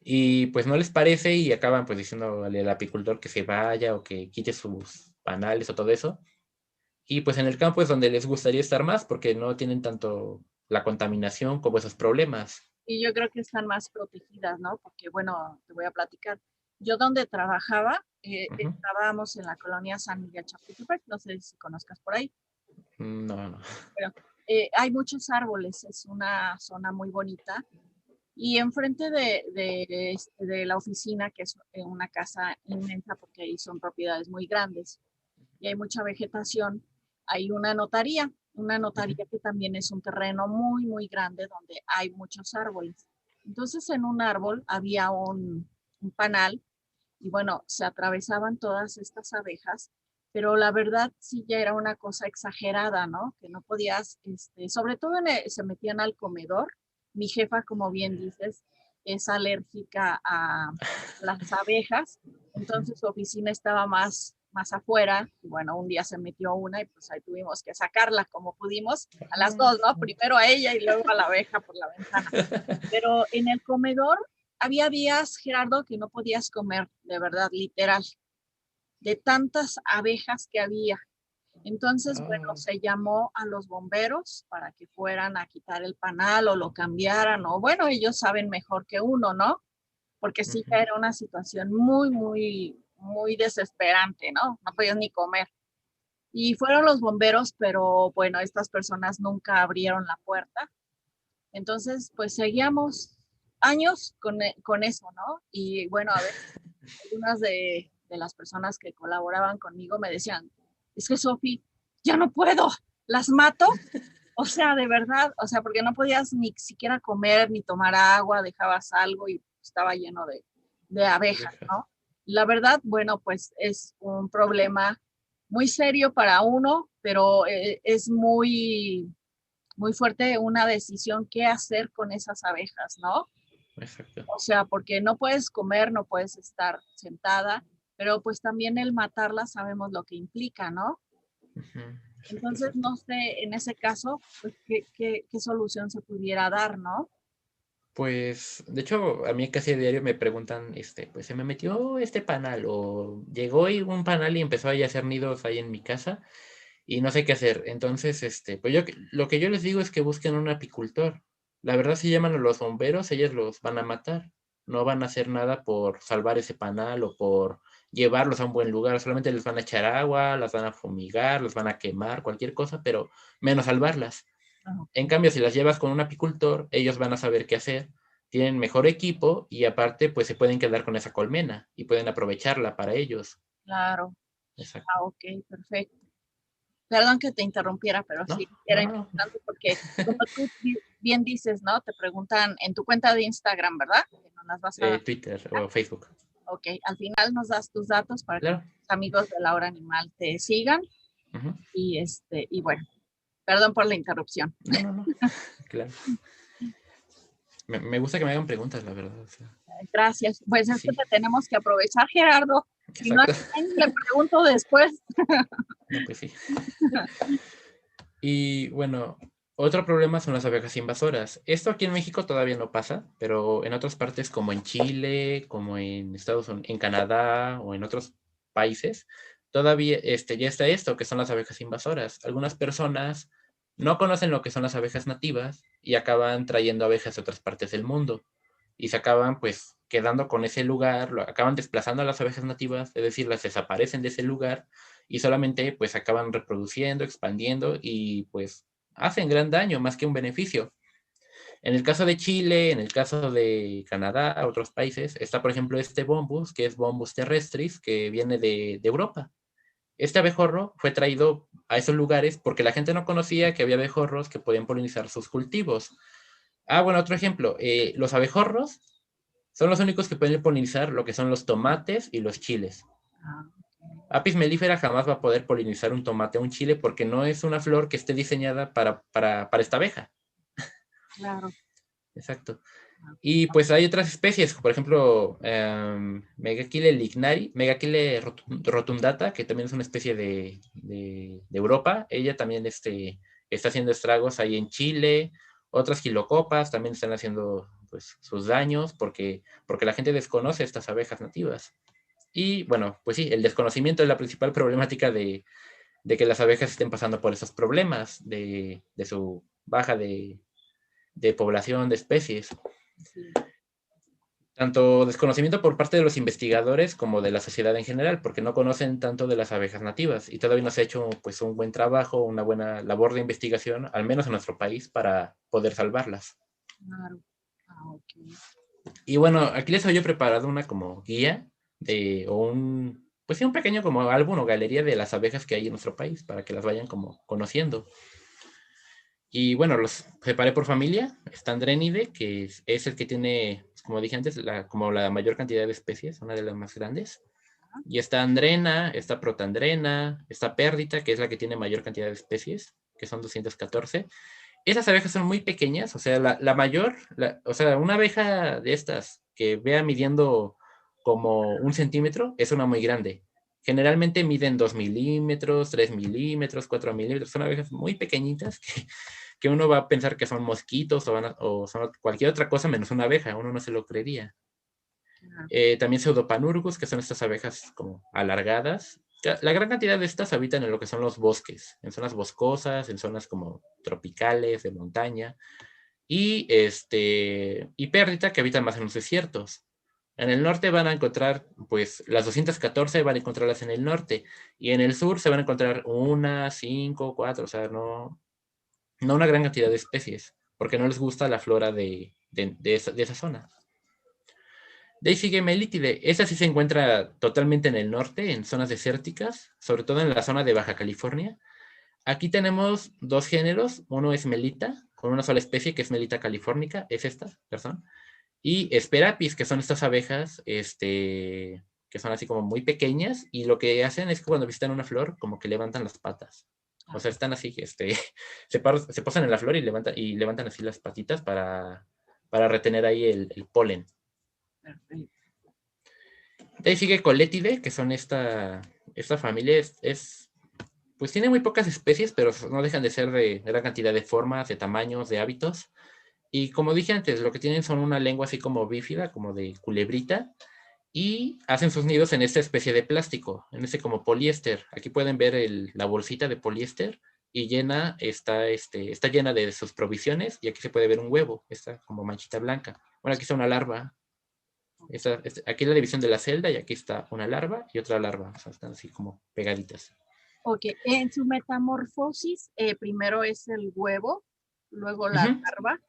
Y pues no les parece y acaban pues diciéndole al apicultor que se vaya o que quite sus panales o todo eso. Y pues en el campo es donde les gustaría estar más porque no tienen tanto la contaminación como esos problemas. Y yo creo que están más protegidas, ¿no? Porque, bueno, te voy a platicar. Yo donde trabajaba, Ujú. estábamos en la colonia San Miguel Chapultepec, no sé si conozcas por ahí, No, no. pero hay muchos árboles, es una zona muy bonita. Y enfrente de la oficina, que es una casa inmensa porque ahí son propiedades muy grandes y hay mucha vegetación, hay una Ujú. notaría que también es un terreno muy, muy grande donde hay muchos árboles. Entonces en un árbol había un panal y bueno, se atravesaban todas estas abejas, pero la verdad sí ya era una cosa exagerada, ¿no? Que no podías, sobre todo se metían al comedor. Mi jefa, como bien dices, es alérgica a las abejas, entonces su oficina estaba más afuera y bueno, un día se metió una y pues ahí tuvimos que sacarla como pudimos, a las dos, ¿no? Primero a ella y luego a la abeja por la ventana. Pero en el comedor había días, Gerardo, que no podías comer, de verdad, literal, de tantas abejas que había. Entonces, bueno, Ah, se llamó a los bomberos para que fueran a quitar el panal o lo cambiaran, o bueno, ellos saben mejor que uno, ¿no? Porque sí ujú. que era una situación muy, muy, muy desesperante, ¿no? No podías ni comer. Y fueron los bomberos, pero bueno, estas personas nunca abrieron la puerta. Entonces, pues seguíamos años con eso, ¿no? Y bueno, a ver, algunas de las personas que colaboraban conmigo me decían, es que Sofi, ya no puedo, las mato. O sea, de verdad, o sea, porque no podías ni siquiera comer ni tomar agua, dejabas algo y estaba lleno de abejas, Abejas. ¿no? La verdad, bueno, pues es un problema muy serio para uno, pero es muy, muy fuerte una decisión qué hacer con esas abejas, ¿no? Exacto. O sea, porque no puedes comer, no puedes estar sentada, pero pues también el matarlas sabemos lo que implica, ¿no? Ujú. Exacto, Entonces, exacto. no sé, en ese caso, pues, qué solución se pudiera dar, ¿no? Pues, de hecho, a mí casi a diario me preguntan, pues se me metió este panal o llegó y un panal y empezó ahí a hacer nidos ahí en mi casa y no sé qué hacer. Entonces, pues lo que yo les digo es que busquen un apicultor. La verdad, si llaman a los bomberos, ellos los van a matar. No van a hacer nada por salvar ese panal o por llevarlos a un buen lugar. Solamente les van a echar agua, las van a fumigar, los van a quemar, cualquier cosa, pero menos salvarlas. Ah, En ok, cambio, si las llevas con un apicultor, ellos van a saber qué hacer, tienen mejor equipo y aparte, pues se pueden quedar con esa colmena y pueden aprovecharla para ellos. claro. Exacto. Ah, ok, perfecto. Perdón que te interrumpiera, pero No, sí, no, era no, no. importante porque, como tú bien dices, ¿no? Te preguntan en tu cuenta de Instagram, ¿verdad? Que no las vas a dar. Twitter o Facebook. Ok, al final nos das tus datos para que Claro. tus amigos de Laura Animal te sigan Ujú. y bueno, perdón por la interrupción. No, no, no. Claro. Me gusta que me hagan preguntas, la verdad. O sea, Gracias. Pues es que sí, te tenemos que aprovechar, Gerardo. Si no, ¿a exacto. quién le pregunto después? No, pues sí. Y bueno, otro problema son las abejas invasoras. Esto aquí en México todavía no pasa, pero en otras partes como en Chile, como en Estados Unidos, en Canadá o en otros países, todavía ya está esto, que son las abejas invasoras. Algunas personas no conocen lo que son las abejas nativas y acaban trayendo abejas de otras partes del mundo. Y se acaban pues quedando con ese lugar, acaban desplazando a las abejas nativas, es decir, las desaparecen de ese lugar y solamente pues acaban reproduciendo, expandiendo y pues hacen gran daño más que un beneficio. En el caso de Chile, en el caso de Canadá, otros países, está por ejemplo este Bombus, que es Bombus terrestris, que viene de Europa. Este abejorro fue traído a esos lugares porque la gente no conocía que había abejorros que podían polinizar sus cultivos. Bueno, otro ejemplo, los abejorros son los únicos que pueden polinizar lo que son los tomates y los chiles. Ah, Apis mellifera jamás va a poder polinizar un tomate o un chile porque no es una flor que esté diseñada para esta abeja. claro. Exacto. Y pues hay otras especies, por ejemplo, Megachile lignari, Megachile rotundata, que también es una especie de Europa. Ella también está haciendo estragos ahí en Chile. Otras gilocopas también están haciendo pues, sus daños porque la gente desconoce estas abejas nativas. Y bueno, pues sí, el desconocimiento es la principal problemática de que las abejas estén pasando por esos problemas de su baja de población de especies. Sí. Tanto desconocimiento por parte de los investigadores como de la sociedad en general, porque no conocen tanto de las abejas nativas y todavía no se ha hecho pues, un buen trabajo, una buena labor de investigación, al menos en nuestro país, para poder salvarlas. Claro. Ok. Y bueno, aquí les había preparado una como guía pues sí, un pequeño como álbum o galería de las abejas que hay en nuestro país, para que las vayan como conociendo. Y bueno, los separé por familia. Está Andrénide, que es el que tiene, como dije antes, como la mayor cantidad de especies, una de las más grandes. Y está Andrena, está Protandrena, está Pérdita, que es la que tiene mayor cantidad de especies, que son 214. Esas abejas son muy pequeñas, o sea, la mayor, o sea, una abeja de estas que vea midiendo como 1 centímetro es una muy grande. Generalmente miden 2 milímetros, 3 milímetros, 4 milímetros. Son abejas muy pequeñitas que uno va a pensar que son mosquitos o son cualquier otra cosa menos una abeja. Uno no se lo creería. Claro. También pseudopanurgus, que son estas abejas como alargadas. La gran cantidad de estas habitan en lo que son los bosques, en zonas boscosas, en zonas como tropicales, de montaña. Y Pérdita, que habitan más en los desiertos. En el norte van a encontrar, pues, las 214 van a encontrarlas en el norte. Y en el sur se van a encontrar 1, 5, 4, o sea, no una gran cantidad de especies, porque no les gusta la flora de esa zona. De ahí sigue Melítide. Esa sí se encuentra totalmente en el norte, en zonas desérticas, sobre todo en la zona de Baja California. Aquí tenemos dos géneros. Uno es Melita, con una sola especie, que es Melita californica, es esta, perdón. Y Esperapis, que son estas abejas, que son así como muy pequeñas, y lo que hacen es que cuando visitan una flor, como que levantan las patas. O sea, están así, se posan en la flor y levantan así las patitas para retener ahí el polen. Perfecto. De ahí sigue Coletide, que son esta familia, pues tiene muy pocas especies, pero no dejan de ser de gran cantidad de formas, de tamaños, de hábitos. Y como dije antes, lo que tienen son una lengua así como bífida, como de culebrita, y hacen sus nidos en esta especie de plástico, en este como poliéster. Aquí pueden ver la bolsita de poliéster y está llena de sus provisiones, y aquí se puede ver un huevo, esta como manchita blanca. Bueno, aquí está una larva. Aquí es la división de la celda y aquí está una larva y otra larva. O sea, están así como pegaditas. Ok, en su metamorfosis, primero es el huevo, luego la Ujú, larva,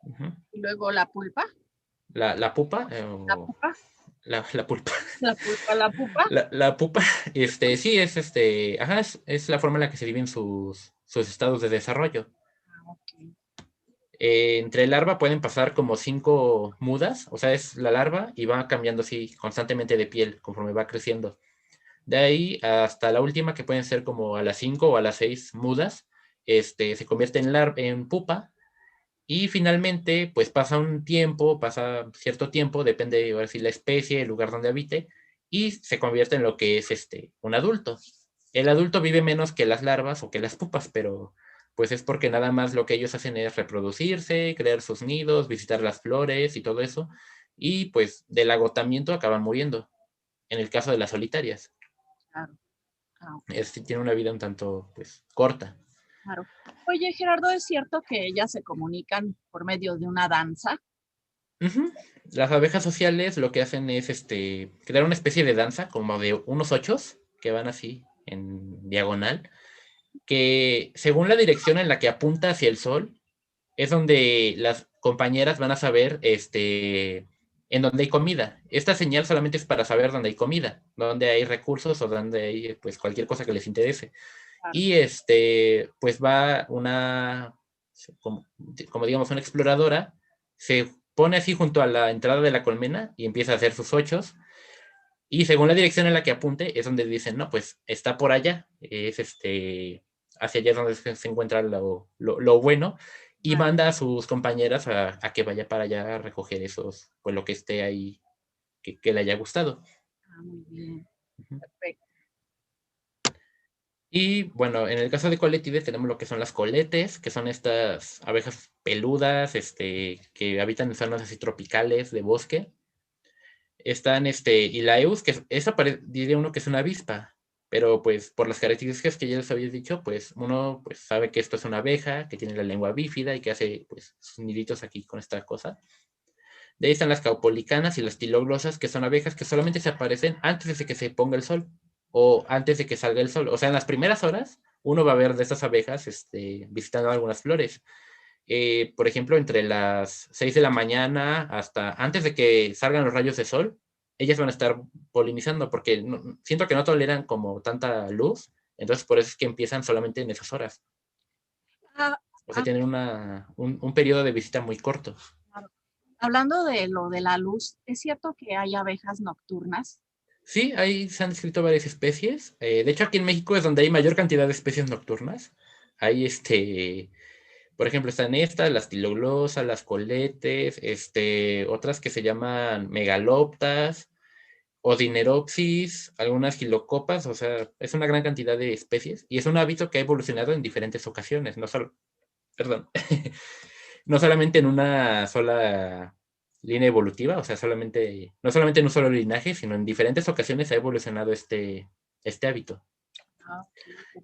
ujú. y luego la pulpa. La pupa, La pupa, la pulpa. la pulpa, la pupa. La pupa, sí, ajá, es la forma en la que se viven sus estados de desarrollo. Ah, ok. Entre larva pueden pasar como 5 mudas, o sea, es la larva y va cambiando así constantemente de piel conforme va creciendo. De ahí hasta la última, que pueden ser como a las 5 o a las 6 mudas, se convierte en pupa. Y finalmente, pues pasa cierto tiempo, depende ahora sí la especie, el lugar donde habite, y se convierte en lo que es un adulto. El adulto vive menos que las larvas o que las pupas, pero pues es porque nada más lo que ellos hacen es reproducirse, crear sus nidos, visitar las flores y todo eso, y pues del agotamiento acaban muriendo, en el caso de las solitarias. Claro. Ah, ok, Tiene una vida un tanto, pues, corta. claro. Oye, Gerardo, ¿es cierto que ellas se comunican por medio de una danza? Ujú. Las abejas sociales lo que hacen es crear una especie de danza, como de unos ochos, que van así en diagonal, que según la dirección en la que apunta hacia el sol, es donde las compañeras van a saber en dónde hay comida. Esta señal solamente es para saber dónde hay comida, dónde hay recursos o dónde hay pues cualquier cosa que les interese. Claro. Y pues va como, como digamos, una exploradora, se pone así junto a la entrada de la colmena y empieza a hacer sus ochos. Y según la dirección en la que apunte, es donde dicen, no, pues está por allá, es hacia allá es donde se encuentra lo bueno, y Claro. manda a sus compañeras a que vaya para allá a recoger esos, pues lo que esté ahí, que le haya gustado. Ah, muy bien. Ujú. Perfecto. Y bueno, en el caso de coletídeos tenemos lo que son las coletes, que son estas abejas peludas, que habitan en zonas así tropicales de bosque. Están Ilaeus, que diría uno que es una avispa, pero pues por las características que ya les había dicho, pues uno pues sabe que esto es una abeja, que tiene la lengua bífida y que hace pues sus niditos aquí con esta cosa. De ahí están las caupolicanas y las tiloglosas, que son abejas que solamente se aparecen antes de que se ponga el sol o antes de que salga el sol. O sea, en las primeras horas uno va a ver de estas abejas visitando algunas flores. Por ejemplo, entre las 6 de la mañana hasta antes de que salgan los rayos de sol, ellas van a estar polinizando porque siento que no toleran como tanta luz, entonces por eso es que empiezan solamente en esas horas. Ah, O sea, ah, tienen un periodo de visita muy corto. claro. Hablando de lo de la luz, ¿es cierto que hay abejas nocturnas? Sí, ahí se han descrito varias especies. De hecho, aquí en México es donde hay mayor cantidad de especies nocturnas. Hay por ejemplo, están estas, las tiloglosas, las coletes, otras que se llaman megaloptas, Odineropsis, algunas gilocopas, o sea, es una gran cantidad de especies y es un hábito que ha evolucionado en diferentes ocasiones, no solo, perdón, no solamente en una sola línea evolutiva, o sea, no solamente en un solo linaje, sino en diferentes ocasiones ha evolucionado este hábito. Ah, ok,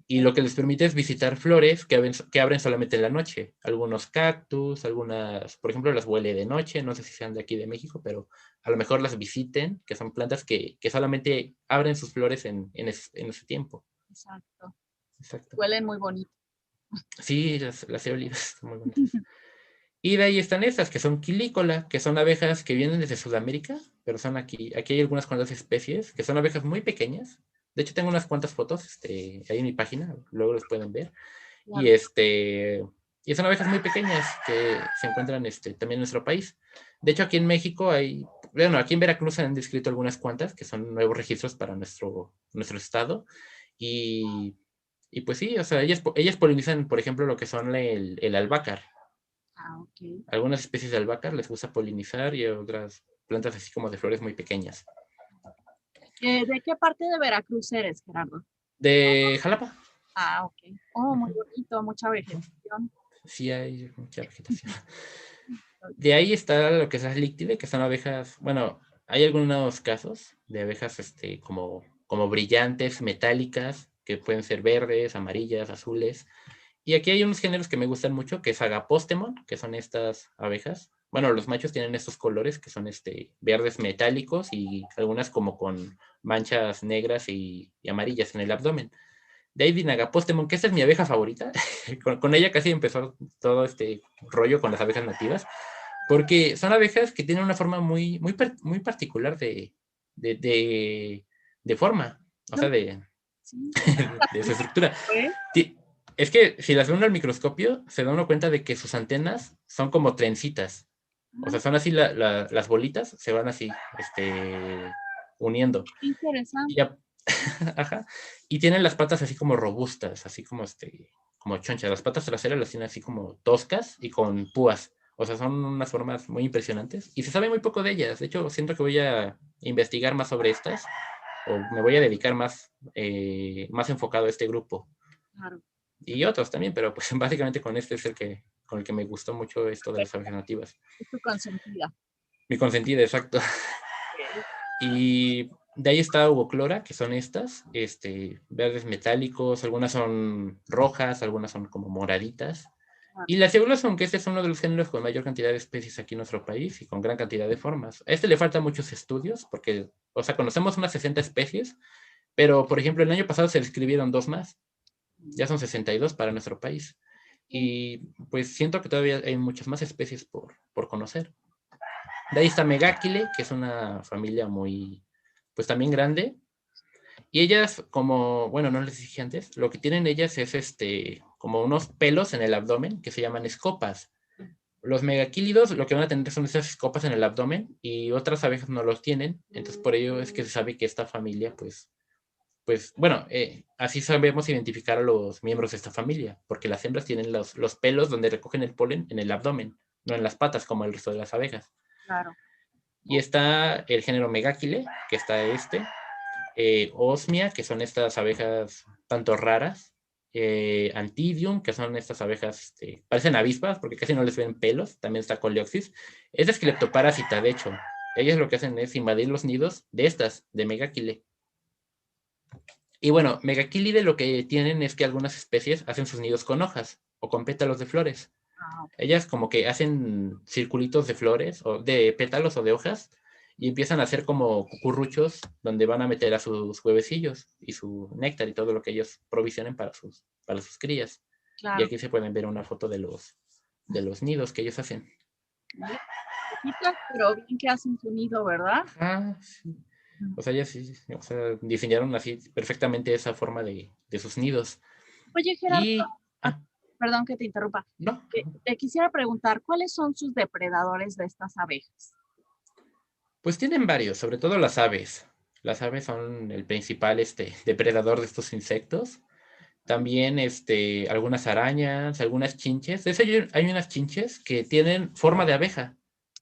Y lo perfecto. que les permite es visitar flores que abren solamente en la noche. Algunos cactus, algunas, por ejemplo, las huele de noche, no sé si sean de aquí de México, pero a lo mejor las visiten, que son plantas que solamente abren sus flores en ese tiempo. Exacto. Exacto. Huelen muy bonito. Sí, las he olido, son muy bonitas. Y de ahí están estas, que son quilícola, que son abejas que vienen desde Sudamérica, pero son aquí hay algunas cuantas especies, que son abejas muy pequeñas. De hecho, tengo unas cuantas fotos ahí en mi página, luego los pueden ver. Y, Claro. y son abejas muy pequeñas que se encuentran también en nuestro país. De hecho, aquí en México bueno, aquí en Veracruz se han descrito algunas cuantas, que son nuevos registros para nuestro estado. Y, y pues sí, o sea, ellas polinizan, por ejemplo, lo que son el albácar. Ah, ok. Algunas especies de albácar les gusta polinizar y otras plantas así como de flores muy pequeñas. ¿De qué parte de Veracruz eres, Gerardo? De Jalapa. Ah, ok. Oh, muy Ujú, bonito, mucha ujú. vegetación. Sí hay mucha vegetación. De ahí está lo que es las líctide, que son abejas, bueno, hay algunos casos de abejas como brillantes, metálicas, que pueden ser verdes, amarillas, azules. Y aquí hay unos géneros que me gustan mucho, que es Agapostemon, que son estas abejas. Bueno, los machos tienen estos colores que son verdes metálicos y algunas como con manchas negras y amarillas en el abdomen. De ahí Dinagapostemon, que esta es mi abeja favorita. Con ella casi empezó todo este rollo con las abejas nativas. Porque son abejas que tienen una forma muy particular de, de, de forma, o No, sea, sí, de su estructura. ¿eh? Ti- Es que si las ve uno al microscopio, se da uno cuenta de que sus antenas son como trencitas. O Ah, sea, son así las bolitas, se van así, uniendo. qué interesante. Y, ajá, y tienen las patas así como robustas, así como chonchas. Las patas traseras las tienen así como toscas y con púas. O sea, son unas formas muy impresionantes. Y se sabe muy poco de ellas. De hecho, siento que voy a investigar más sobre estas o me voy a dedicar más enfocado a este grupo. Claro. Y otros también, pero pues básicamente con este es con el que me gustó mucho esto de las abejas nativas. Es tu consentida. Mi consentida, exacto. Ok. Y De ahí está Uvoclora, que son estas, verdes metálicos, algunas son rojas, algunas son como moraditas. Y las células, aunque este es uno de los géneros con mayor cantidad de especies aquí en nuestro país y con gran cantidad de formas. A este le faltan muchos estudios porque, o sea, conocemos unas 60 especies, pero, por ejemplo, el año pasado se describieron 2 más. Ya son 62 para nuestro país. Y pues siento que todavía hay muchas más especies por conocer. De ahí está Megáquile, que es una familia muy, pues también grande. Y ellas, como, bueno, no les dije antes, lo que tienen ellas es como unos pelos en el abdomen que se llaman escopas. Los megaquílidos lo que van a tener son esas escopas en el abdomen y otras abejas no los tienen. Entonces, por ello es que se sabe que esta familia, pues bueno, así sabemos identificar a los miembros de esta familia, porque las hembras tienen los pelos donde recogen el polen en el abdomen, no en las patas como el resto de las abejas. Claro. Y está el género Megáquile, que está Osmia, que son estas abejas tanto raras, Antidium, que son estas abejas, parecen avispas porque casi no les ven pelos, también está Coleoxys, es escleptoparásita, de hecho, ellas lo que hacen es invadir los nidos de estas, de Megáquile. Y bueno, Megaquilide lo que tienen es que algunas especies hacen sus nidos con hojas o con pétalos de flores. Ellas como que hacen circulitos de flores o de pétalos o de hojas y empiezan a hacer como cucurruchos donde van a meter a sus huevecillos y su néctar y todo lo que ellos provisionen para sus crías. Claro. Y aquí se pueden ver una foto de los nidos que ellos hacen. Chiquitas, pero bien que hacen su nido, ¿verdad? Ah, sí. O sea, ellas sí, o sea, diseñaron así perfectamente esa forma de sus nidos. Oye, Gerardo, Y, perdón que te interrumpa. no, Te quisiera preguntar, ¿cuáles son sus depredadores de estas abejas? pues tienen varios, sobre todo las aves. Las aves son el principal depredador de estos insectos. También algunas arañas, algunas chinches. De hecho, hay unas chinches que tienen forma de abeja.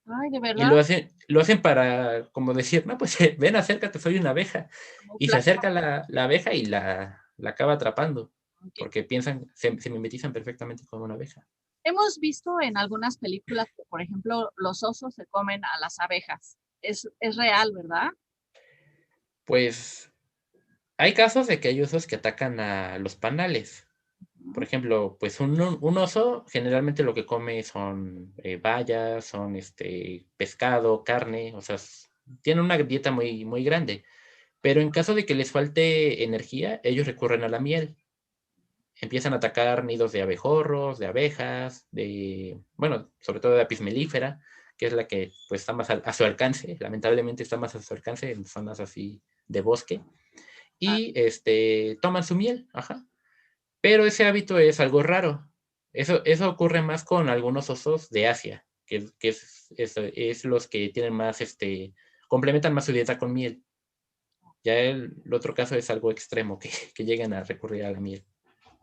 Ay, ¿de Y verdad? lo hacen para, como decir, no, pues ven, acércate, soy una abeja. Y se acerca la abeja y la acaba atrapando. Okay. Porque piensan, se mimetizan perfectamente con una abeja. Hemos visto en algunas películas que, por ejemplo, los osos se comen a las abejas. Es real, ¿verdad? Pues hay casos de que hay osos que atacan a los panales. Por ejemplo, pues un oso generalmente lo que come son bayas, son pescado, carne, o sea, tiene una dieta muy, muy grande. Pero en caso de que les falte energía, ellos recurren a la miel. Empiezan a atacar nidos de abejorros, de abejas, bueno, sobre todo de apis mellifera, que es la que pues está más a su alcance, lamentablemente está más a su alcance en zonas así de bosque. Y toman su miel, ajá. Pero ese hábito es algo raro. Eso ocurre más con algunos osos de Asia, que es los que tienen más, complementan más su dieta con miel. Ya el otro caso es algo extremo, que lleguen a recurrir a la miel.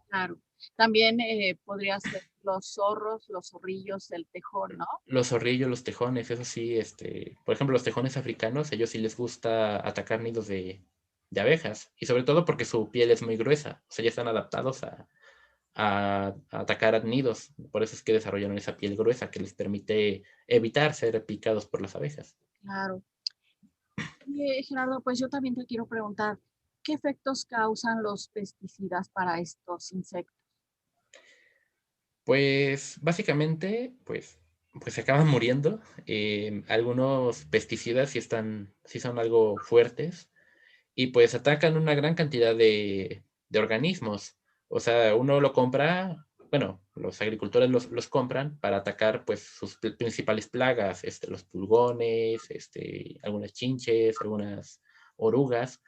Claro. También podría ser los zorros, los zorrillos, el tejón, ¿no? Los zorrillos, los tejones, eso sí, por ejemplo, los tejones africanos, ellos sí les gusta atacar nidos de abejas, y sobre todo porque su piel es muy gruesa, o sea, ya están adaptados a atacar nidos. Por eso es que desarrollaron esa piel gruesa que les permite evitar ser picados por las abejas. Claro. Gerardo, pues yo también te quiero preguntar, ¿qué efectos causan los pesticidas para estos insectos? Pues básicamente, pues se acaban muriendo. Algunos pesticidas sí son algo fuertes y pues atacan una gran cantidad de organismos. O sea, uno lo compra, bueno, los agricultores los compran para atacar pues sus principales plagas, los pulgones, algunas chinches, algunas orugas,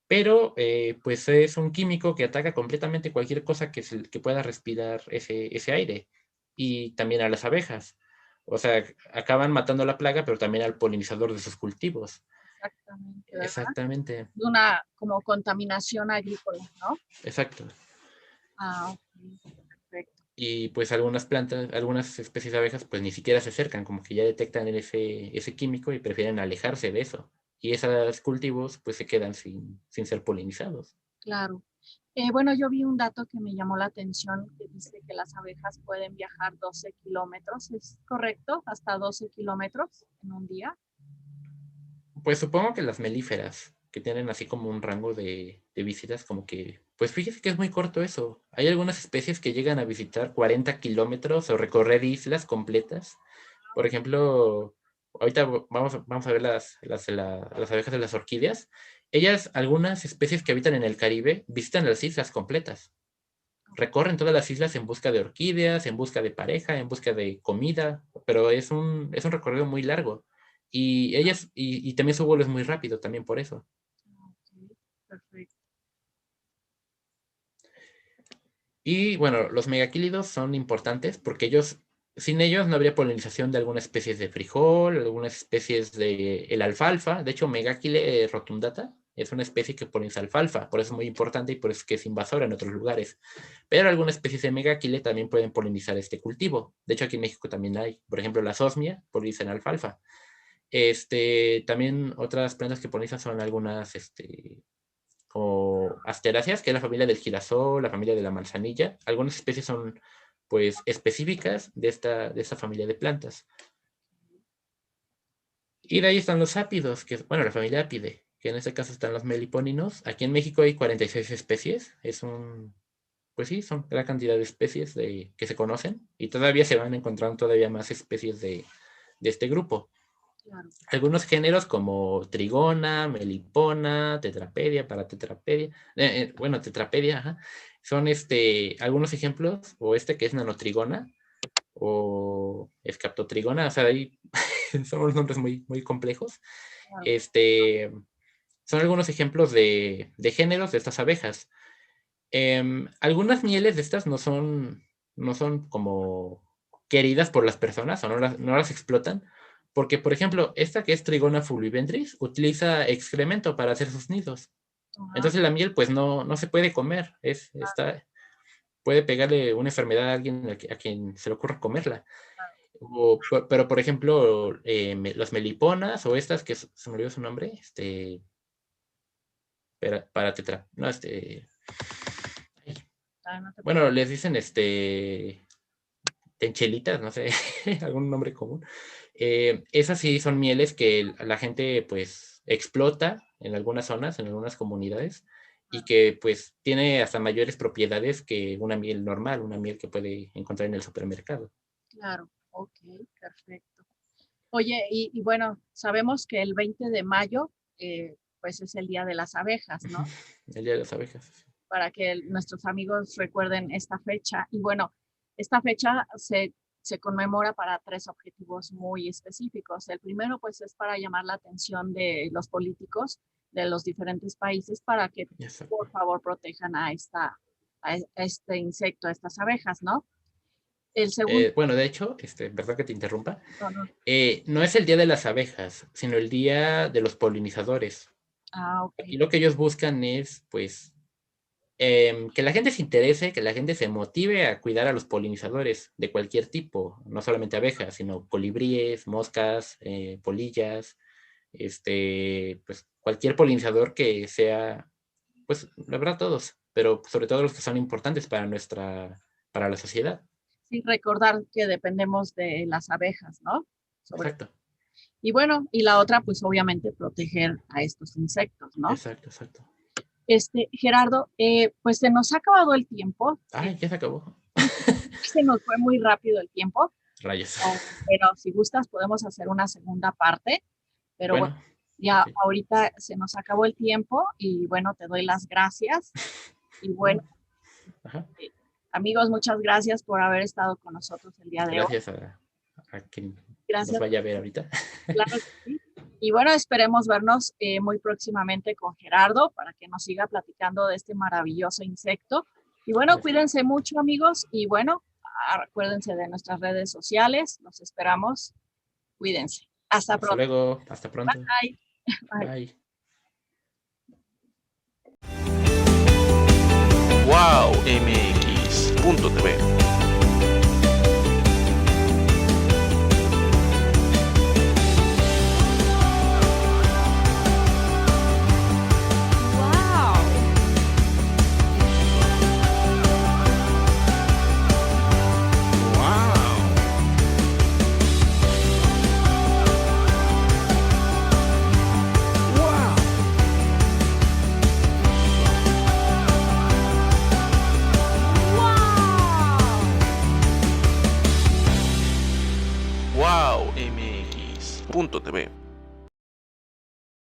pero pues es un químico que ataca completamente cualquier cosa que pueda respirar ese aire y también a las abejas. O sea, acaban matando la plaga, pero también al polinizador de sus cultivos. Exactamente, ¿verdad? Exactamente. Una como contaminación agrícola, ¿no? Exacto. Ah, ok, perfecto. Y pues algunas plantas, algunas especies de abejas, pues ni siquiera se acercan, como que ya detectan ese químico y prefieren alejarse de eso. Y esos cultivos pues se quedan sin ser polinizados. Claro. Bueno, yo vi un dato que me llamó la atención que dice que las abejas pueden viajar 12 kilómetros, ¿es correcto? Hasta 12 kilómetros en un día. Pues supongo que las melíferas, que tienen así como un rango de visitas, como que, pues fíjese que es muy corto eso. Hay algunas especies que llegan a visitar 40 kilómetros o recorrer islas completas. Por ejemplo, ahorita vamos a ver las abejas de las orquídeas. Ellas, algunas especies que habitan en el Caribe, visitan las islas completas. Recorren todas las islas en busca de orquídeas, en busca de pareja, en busca de comida, pero es un recorrido muy largo. Y ellas, y también su vuelo es muy rápido, también por eso. Ok, perfecto. Y bueno, los megaquílidos son importantes porque sin ellos no habría polinización de algunas especies de frijol, algunas especies de el alfalfa. De hecho, Megaquile rotundata es una especie que poliniza alfalfa, por eso es muy importante y por eso es que es invasora en otros lugares. Pero algunas especies de Megaquile también pueden polinizar este cultivo. De hecho, aquí en México también hay. Por ejemplo, las osmia polinizan alfalfa. También otras plantas que polinizan son algunas, como asteráceas, que es la familia del girasol, la familia de la manzanilla. Algunas especies son, pues, específicas de esta familia de plantas. Y de ahí están los ápidos, que es, bueno, la familia Apidae, que en este caso están los melipóninos. Aquí en México hay 46 especies. Pues sí, son gran cantidad de especies que se conocen y todavía se van encontrando todavía más especies de este grupo. Claro. Algunos géneros como Trigona, Melipona, Tetrapedia, Paratetrapedia, Tetrapedia, ajá, son algunos ejemplos, o que es Nanotrigona, o Escaptotrigona, o sea, ahí son unos nombres muy, muy complejos. Claro. Son algunos ejemplos de géneros de estas abejas. Algunas mieles de estas no son como queridas por las personas, o no las explotan, porque, por ejemplo, esta que es Trigona fulviventris utiliza excremento para hacer sus nidos. Entonces la miel pues no se puede comer, puede pegarle una enfermedad a alguien a quien se le ocurra comerla. Pero, por ejemplo, las meliponas o estas que se me olvidó su nombre, para tetra, no, bueno, les dicen tenchelitas, no sé, algún nombre común. Esas sí son mieles que la gente pues explota en algunas zonas, en algunas comunidades, y que pues tiene hasta mayores propiedades que una miel normal, una miel que puede encontrar en el supermercado. Claro, ok, perfecto. Oye, y bueno, sabemos que el 20 de mayo pues es el Día de las Abejas, ¿no? El Día de las Abejas. Para que nuestros amigos recuerden esta fecha. Y bueno, esta fecha se conmemora para 3 objetivos muy específicos. El primero, pues, es para llamar la atención de los políticos de los diferentes países para que, por favor, protejan a este insecto, a estas abejas, ¿no? El segundo... bueno, de hecho, perdón que te interrumpa, no. No es el Día de las Abejas, sino el Día de los Polinizadores. Ok. Aquí lo que ellos buscan es, pues, que la gente se interese, que la gente se motive a cuidar a los polinizadores de cualquier tipo, no solamente abejas, sino colibríes, moscas, polillas, pues cualquier polinizador que sea, pues la verdad todos, pero sobre todo los que son importantes para la sociedad. Sí, recordar que dependemos de las abejas, ¿no? Exacto. Y bueno, y la otra, pues obviamente proteger a estos insectos, ¿no? Exacto. Gerardo, pues se nos ha acabado el tiempo. Ay, ya se acabó. Se nos fue muy rápido el tiempo. Rayos. Pero si gustas, podemos hacer una segunda parte. Pero bueno, ya okay. Ahorita se nos acabó el tiempo y bueno, te doy las gracias. Y bueno, amigos, muchas gracias por haber estado con nosotros el día de hoy. Gracias a quien nos vaya a ver ahorita. Claro que sí. Y bueno, esperemos vernos muy próximamente con Gerardo para que nos siga platicando de este maravilloso insecto. Y bueno, cuídense mucho, amigos. Y bueno, acuérdense de nuestras redes sociales. Los esperamos. Cuídense. Hasta pronto. Hasta luego. Hasta pronto. Bye. Bye. Bye. Wow MX.tv punto TV.